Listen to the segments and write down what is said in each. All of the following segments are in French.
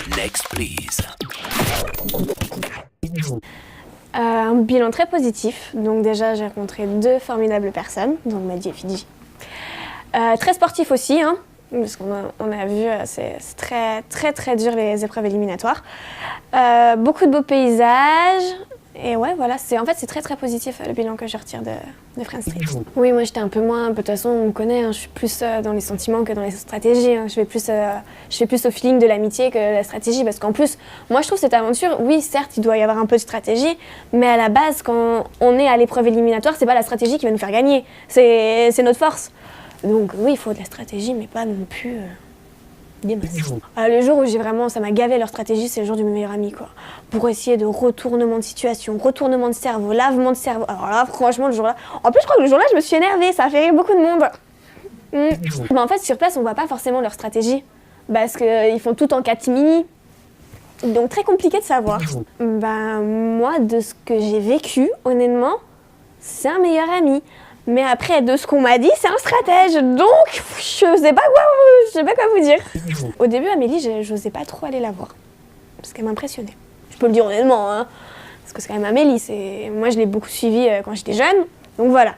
Next, please. Un bilan très positif. Donc déjà, j'ai rencontré 2 formidables personnes, donc Maddy et Fidji. Très sportif aussi, hein, parce qu'on a vu, c'est très dur les épreuves éliminatoires. Beaucoup de beaux paysages. Et ouais, voilà, c'est très positif le bilan que je retire de Friends Street. Oui, moi j'étais un peu moins, de toute façon on me connaît, hein, je suis plus dans les sentiments que dans les stratégies. Hein. Je fais plus au feeling de l'amitié que la stratégie, parce qu'en plus, moi je trouve cette aventure, oui certes il doit y avoir un peu de stratégie, mais à la base quand on est à l'épreuve éliminatoire, c'est pas la stratégie qui va nous faire gagner, c'est notre force. Donc oui, il faut de la stratégie, mais pas non plus des masses. Le jour où ça m'a gavé leur stratégie, c'est le jour du meilleur ami, quoi. Pour essayer de retournement de situation, retournement de cerveau, lavement de cerveau. Alors là, franchement, le jour-là... En plus, je crois que le jour-là, je me suis énervée, ça a fait rire beaucoup de monde. Mais en fait, sur place, on voit pas forcément leur stratégie, parce qu'ils font tout en catimini. Donc très compliqué de savoir. Moi, de ce que j'ai vécu, honnêtement, c'est un meilleur ami. Mais après, de ce qu'on m'a dit, c'est un stratège. Donc, je sais pas quoi vous dire. Au début, Amélie, j'osais pas trop aller la voir. Parce qu'elle m'impressionnait. Je peux le dire honnêtement, hein. Parce que c'est quand même Amélie. Moi, je l'ai beaucoup suivie quand j'étais jeune. Donc voilà.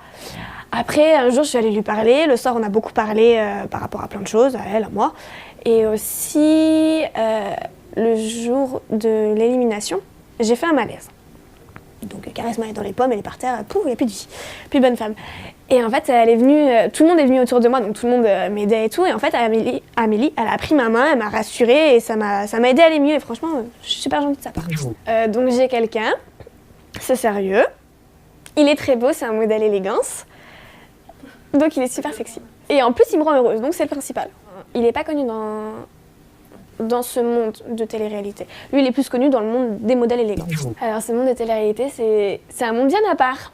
Après, un jour, je suis allée lui parler. Le soir, on a beaucoup parlé par rapport à plein de choses, à elle, à moi. Et aussi, le jour de l'élimination, j'ai fait un malaise. Donc Caresse m'a dans les pommes, elle est par terre, pouf, il n'y a plus de vie, plus bonne femme. Et en fait, elle est venue, tout le monde est venu autour de moi, donc tout le monde m'aidait et tout. Et en fait, Amélie, elle a pris ma main, elle m'a rassurée et ça m'a aidé à aller mieux. Et franchement, je suis super gentille de sa part. Donc j'ai quelqu'un, c'est sérieux, il est très beau, c'est un modèle élégance, donc il est super sexy. Et en plus, il me rend heureuse, donc c'est le principal. Il n'est pas connu dans ce monde de télé-réalité. Lui, il est plus connu dans le monde des modèles élégants. Alors, ce monde de télé-réalité, c'est un monde bien à part.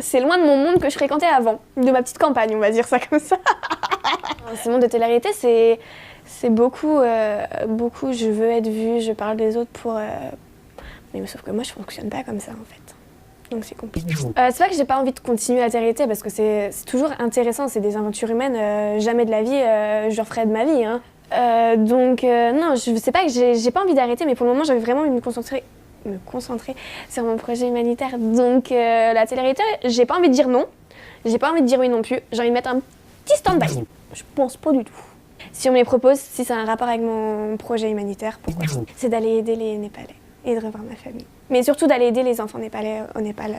C'est loin de mon monde que je fréquentais avant, de ma petite campagne, on va dire ça comme ça. Ce monde de télé-réalité, c'est beaucoup, je veux être vue, je parle des autres pour... Mais sauf que moi, je fonctionne pas comme ça, en fait. Donc c'est compliqué. C'est pas que j'ai pas envie de continuer la télé-réalité, parce que c'est toujours intéressant, c'est des aventures humaines, jamais de la vie, je referai de ma vie, hein. Non, je sais pas que j'ai pas envie d'arrêter, mais pour le moment j'avais vraiment envie de me concentrer sur mon projet humanitaire. Donc la télé-réalité, j'ai pas envie de dire non, j'ai pas envie de dire oui non plus, j'ai envie de mettre un petit stand-by. Je pense pas du tout. Si on me les propose, si c'est un rapport avec mon projet humanitaire, pourquoi pas. C'est d'aller aider les Népalais et de revoir ma famille. Mais surtout d'aller aider les enfants népalais au Népal.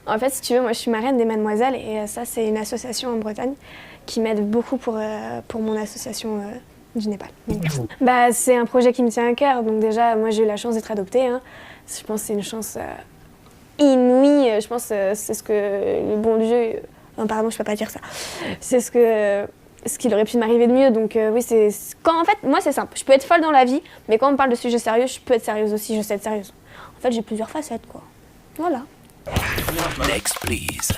En fait, si tu veux, moi je suis marraine des Mademoiselles et ça c'est une association en Bretagne qui m'aide beaucoup pour mon association du Népal. Donc, c'est un projet qui me tient à cœur, donc déjà moi j'ai eu la chance d'être adoptée, hein. Je pense que c'est une chance inouïe, je pense que c'est ce que le bon Dieu... Non, pardon, je peux pas dire ça. C'est ce qu'il aurait pu m'arriver de mieux, donc oui, en fait, moi c'est simple, je peux être folle dans la vie, mais quand on me parle de sujets sérieux, je peux être sérieuse aussi, je sais être sérieuse. En fait, j'ai plusieurs facettes, quoi. Voilà. Next, please.